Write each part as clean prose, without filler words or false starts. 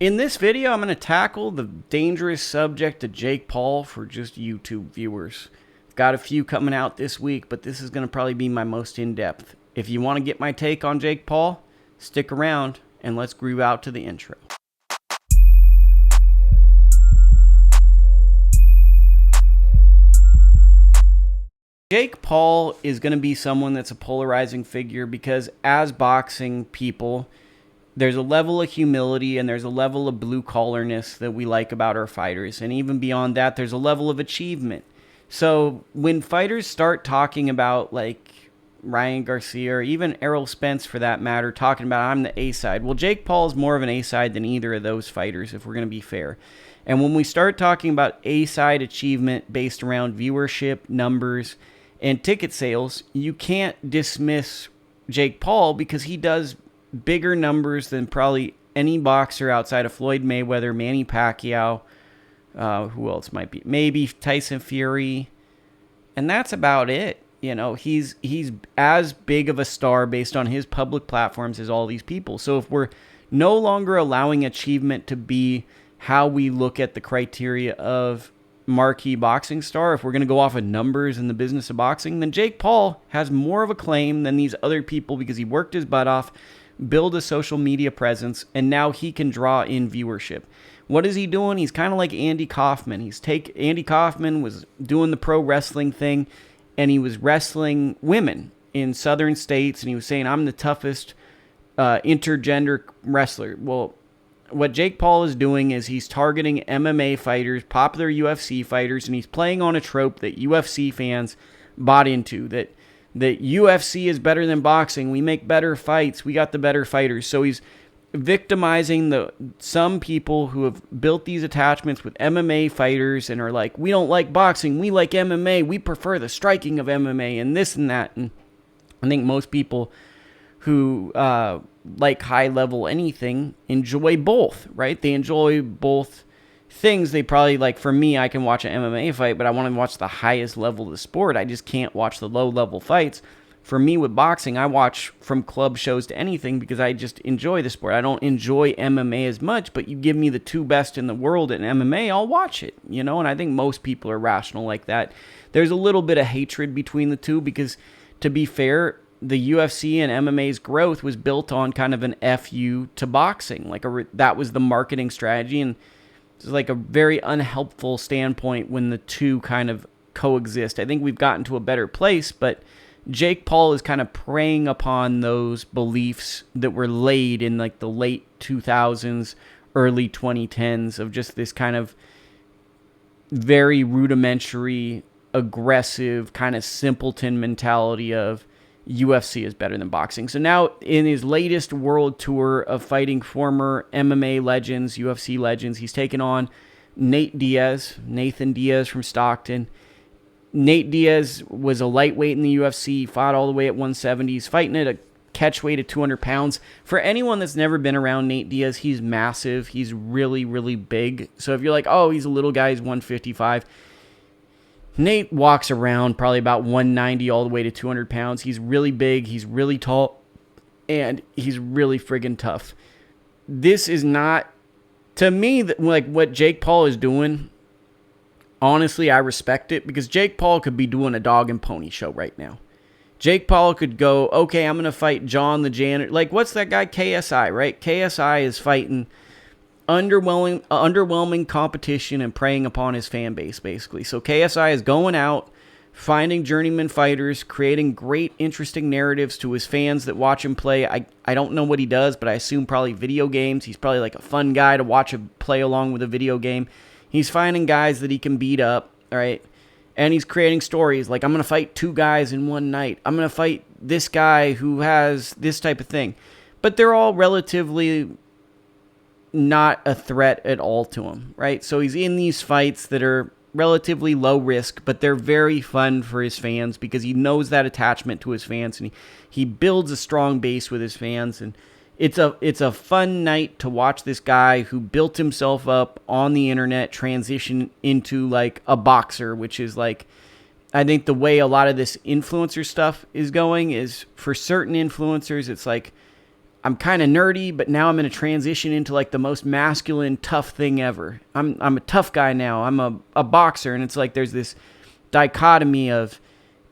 In this video, I'm going to tackle the dangerous subject of Jake Paul for just YouTube viewers. Got a few coming out this week, but this is going to probably be my most in-depth. If you want to get my take on Jake Paul, stick around and let's groove out to the intro. Jake Paul is going to be someone that's a polarizing figure because as boxing people, there's a level of humility and there's a level of blue collarness that we like about our fighters. And even beyond that, there's a level of achievement. So when fighters start talking about like Ryan Garcia or even Errol Spence for that matter, talking about I'm the A side. Well, Jake Paul is more of an A side than either of those fighters, if we're going to be fair. And when we start talking about A side achievement based around viewership, numbers, and ticket sales, you can't dismiss Jake Paul because he does bigger numbers than probably any boxer outside of Floyd Mayweather, Manny Pacquiao, who else might be? Maybe Tyson Fury. And that's about it. You know, he's as big of a star based on his public platforms as all these people. So if we're no longer allowing achievement to be how we look at the criteria of marquee boxing star, if we're going to go off of numbers in the business of boxing, then Jake Paul has more of a claim than these other people because he worked his butt off, build a social media presence, and now he can draw in viewership. What is he doing? He's kind of like Andy Kaufman. Andy Kaufman was doing the pro wrestling thing, and he was wrestling women in southern states, and he was saying, I'm the toughest intergender wrestler. Well, what Jake Paul is doing is he's targeting MMA fighters, popular UFC fighters, and he's playing on a trope that UFC fans bought into, that UFC is better than boxing. We make better fights. We got the better fighters. So he's victimizing some people who have built these attachments with MMA fighters and are like, we don't like boxing. We like MMA. We prefer the striking of MMA and this and that. And I think most people who like high level anything enjoy both, right? They enjoy both things. They probably, like, for me, I can watch an MMA fight, but I want to watch the highest level of the sport. I just can't watch the low level fights. For me with boxing, I watch from club shows to anything because I just enjoy the sport. I don't enjoy MMA as much, but you give me the two best in the world in MMA, I'll watch it, you know? And I think most people are rational like that. There's a little bit of hatred between the two because, to be fair, the UFC and MMA's growth was built on kind of an FU to boxing. That was the marketing strategy, and it's like a very unhelpful standpoint when the two kind of coexist. I think we've gotten to a better place, but Jake Paul is kind of preying upon those beliefs that were laid in like the late 2000s, early 2010s of just this kind of very rudimentary, aggressive, kind of simpleton mentality of UFC is better than boxing. So now in his latest world tour of fighting former MMA legends, UFC legends, he's taken on Nathan Diaz from Stockton. Nate Diaz was a lightweight in the UFC, fought all the way at 170. He's fighting at a catch weight of 200 pounds. For anyone that's never been around Nate Diaz, he's massive. He's really, really big. So if you're like, oh, he's a little guy, he's 155. Nate walks around probably about 190 all the way to 200 pounds. He's really big, he's really tall, and he's really friggin' tough. This is not, to me, like what Jake Paul is doing, honestly, I respect it because Jake Paul could be doing a dog and pony show right now. Jake Paul could go, okay, I'm going to fight John the Janitor. Like, what's that guy? KSI, right? KSI is fighting underwhelming competition and preying upon his fan base, basically. So KSI is going out, finding journeyman fighters, creating great, interesting narratives to his fans that watch him play. I don't know what he does, but I assume probably video games. He's probably like a fun guy to watch him play along with a video game. He's finding guys that he can beat up, all right? And he's creating stories like, I'm going to fight two guys in one night. I'm going to fight this guy who has this type of thing. But they're all relatively not a threat at all to him, right? So he's in these fights that are relatively low risk, but they're very fun for his fans because he knows that attachment to his fans, and he builds a strong base with his fans, and it's a fun night to watch this guy who built himself up on the internet transition into like a boxer, which is like, I think the way a lot of this influencer stuff is going is for certain influencers, it's like, I'm kind of nerdy, but now I'm going to transition into like the most masculine, tough thing ever. I'm a tough guy now. I'm a boxer. And it's like there's this dichotomy of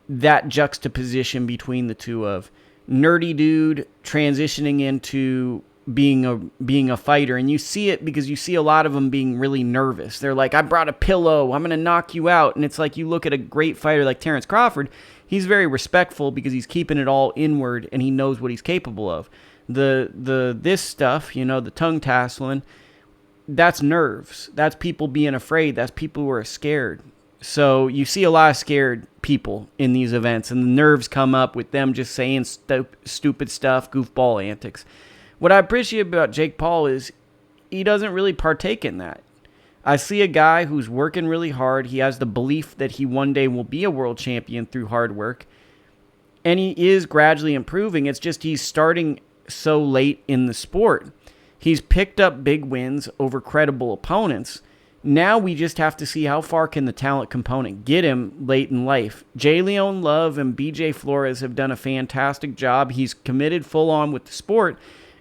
that juxtaposition between the two of nerdy dude transitioning into being a fighter. And you see it because you see a lot of them being really nervous. They're like, I brought a pillow, I'm going to knock you out. And it's like you look at a great fighter like Terrence Crawford, he's very respectful because he's keeping it all inward and he knows what he's capable of. This stuff, the tongue tasseling, that's nerves. That's people being afraid. That's people who are scared. So you see a lot of scared people in these events, and the nerves come up with them just saying stupid stuff, goofball antics. What I appreciate about Jake Paul is he doesn't really partake in that. I see a guy who's working really hard. He has the belief that he one day will be a world champion through hard work, and he is gradually improving. It's just he's starting so late in the sport. He's picked up big wins over credible opponents. Now we just have to see how far can the talent component get him late in life. J. Leon Love and BJ Flores have done a fantastic job. He's committed full on with the sport.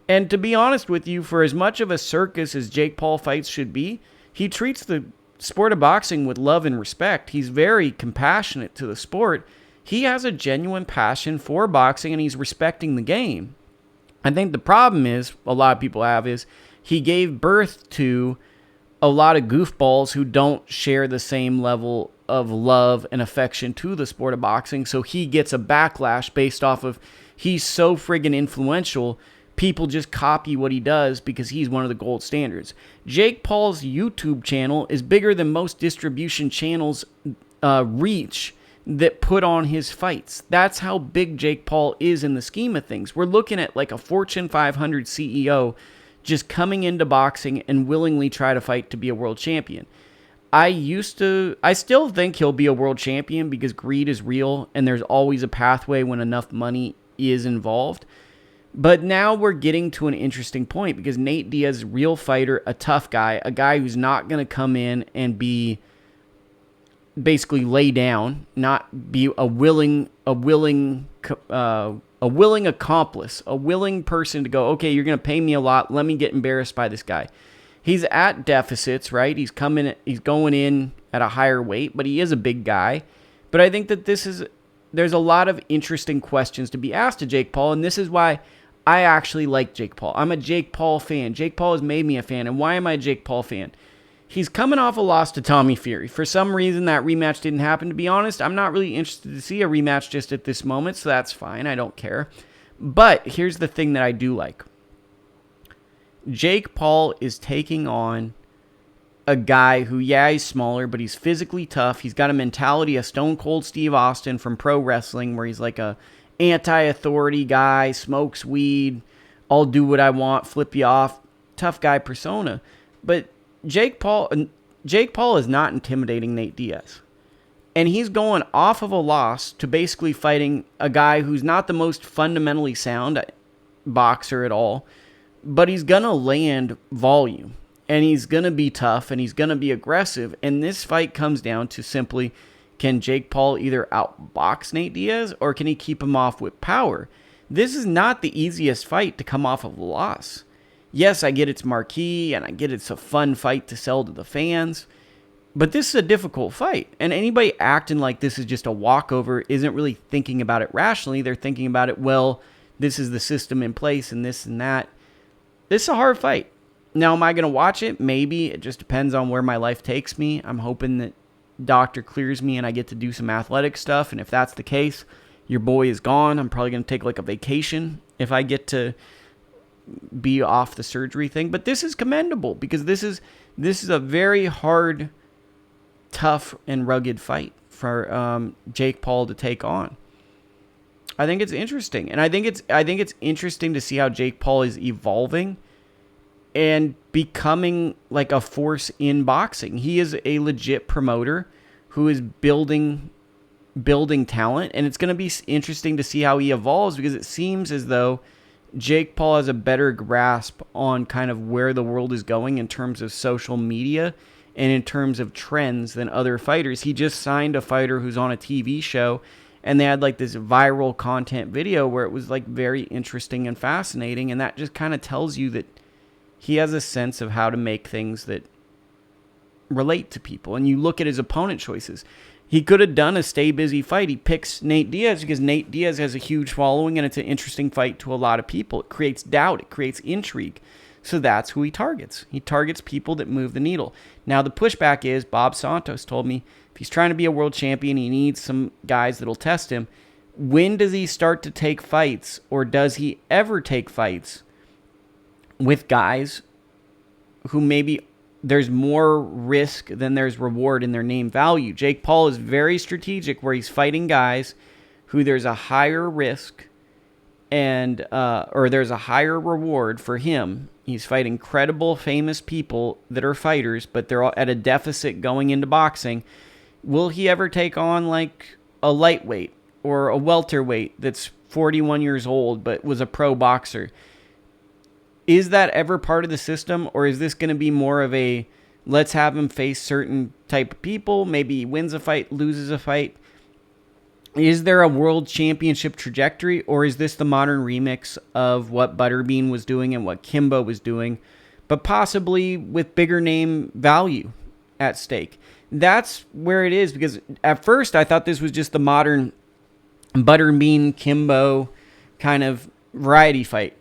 And to be honest with you, for as much of a circus as Jake Paul fights should be, he treats the sport of boxing with love and respect. He's very compassionate to the sport. He has a genuine passion for boxing and he's respecting the game. I think the problem is, a lot of people have, is he gave birth to a lot of goofballs who don't share the same level of love and affection to the sport of boxing. So he gets a backlash based off of he's so friggin' influential. People just copy what he does because he's one of the gold standards. Jake Paul's YouTube channel is bigger than most distribution channels' reach that put on his fights. That's how big Jake Paul is in the scheme of things. We're looking at like a Fortune 500 CEO just coming into boxing and willingly try to fight to be a world champion. I still think he'll be a world champion because greed is real and there's always a pathway when enough money is involved. But now we're getting to an interesting point because Nate Diaz is a real fighter, a tough guy, a guy who's not going to come in and be basically lay down, not be a willing accomplice, a willing person to go, okay, you're going to pay me a lot, let me get embarrassed by this guy. He's at deficits, right? He's going in at a higher weight, but he is a big guy. But I think that there's a lot of interesting questions to be asked to Jake Paul, and this is why I actually like Jake Paul. I'm a Jake Paul fan. Jake Paul has made me a fan, and why am I a Jake Paul fan? He's coming off a loss to Tommy Fury. For some reason, that rematch didn't happen. To be honest, I'm not really interested to see a rematch just at this moment, so that's fine. I don't care. But here's the thing that I do like. Jake Paul is taking on a guy who, yeah, he's smaller, but he's physically tough. He's got a mentality of Stone Cold Steve Austin from pro wrestling, where he's like a anti-authority guy, smokes weed, I'll do what I want, flip you off, tough guy persona. But Jake Paul is not intimidating Nate Diaz. And he's going off of a loss to basically fighting a guy who's not the most fundamentally sound boxer at all, but he's going to land volume. And he's going to be tough and he's going to be aggressive. And this fight comes down to simply, can Jake Paul either outbox Nate Diaz or can he keep him off with power? This is not the easiest fight to come off of a loss. Yes, I get it's marquee, and I get it's a fun fight to sell to the fans, but this is a difficult fight. And anybody acting like this is just a walkover isn't really thinking about it rationally. They're thinking about it, well, this is the system in place and this and that. This is a hard fight. Now, am I going to watch it? Maybe. It just depends on where my life takes me. I'm hoping that doctor clears me and I get to do some athletic stuff, and if that's the case, your boy is gone. I'm probably going to take like a vacation if I get to be off the surgery thing. But this is commendable because this is a very hard, tough, and rugged fight for Jake Paul to take on. I think it's interesting, and I think it's interesting to see how Jake Paul is evolving and becoming like a force in boxing. He is a legit promoter who is building talent, and it's going to be interesting to see how he evolves because it seems as though Jake Paul has a better grasp on kind of where the world is going in terms of social media and in terms of trends than other fighters. He just signed a fighter who's on a TV show, And they had like this viral content video where it was like very interesting and fascinating. And that just kind of tells you that he has a sense of how to make things that relate to people. And you look at his opponent choices. He could have done a stay busy fight. He picks Nate Diaz because Nate Diaz has a huge following and it's an interesting fight to a lot of people. It creates doubt. It creates intrigue. So that's who he targets. He targets people that move the needle. Now, the pushback is Bob Santos told me if he's trying to be a world champion, he needs some guys that'll test him. When does he start to take fights, or does he ever take fights with guys who maybe there's more risk than there's reward in their name value? Jake Paul is very strategic where he's fighting guys who there's a higher risk and or there's a higher reward for him. He's fighting credible, famous people that are fighters, but they're all at a deficit going into boxing. Will he ever take on like a lightweight or a welterweight that's 41 years old but was a pro boxer? Is that ever part of the system, or is this going to be more of a let's have him face certain type of people? Maybe he wins a fight, loses a fight. Is there a world championship trajectory, or is this the modern remix of what Butterbean was doing and what Kimbo was doing, but possibly with bigger name value at stake? That's where it is, because at first I thought this was just the modern Butterbean Kimbo kind of variety fight.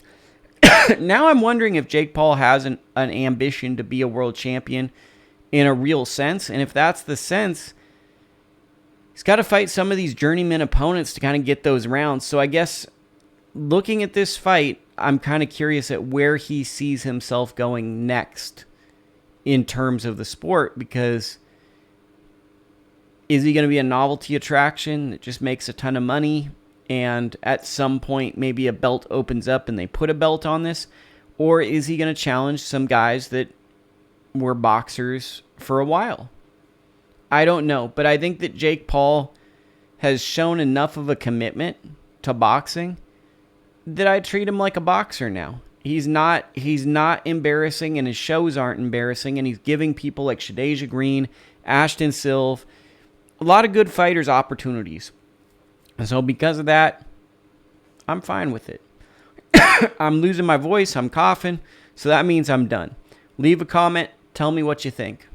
Now I'm wondering if Jake Paul has an ambition to be a world champion in a real sense, and if that's the sense, he's got to fight some of these journeyman opponents to kind of get those rounds. So I guess looking at this fight, I'm kind of curious at where he sees himself going next in terms of the sport, because is he going to be a novelty attraction that just makes a ton of money, and at some point maybe a belt opens up and they put a belt on this? Or is he going to challenge some guys that were boxers for a while? I don't know, but I think that Jake Paul has shown enough of a commitment to boxing that I treat him like a boxer now. He's not embarrassing, and his shows aren't embarrassing, and he's giving people like Shadeja Green, Ashton Silve, a lot of good fighters opportunities. And so because of that, I'm fine with it. I'm losing my voice. I'm coughing. So that means I'm done. Leave a comment. Tell me what you think.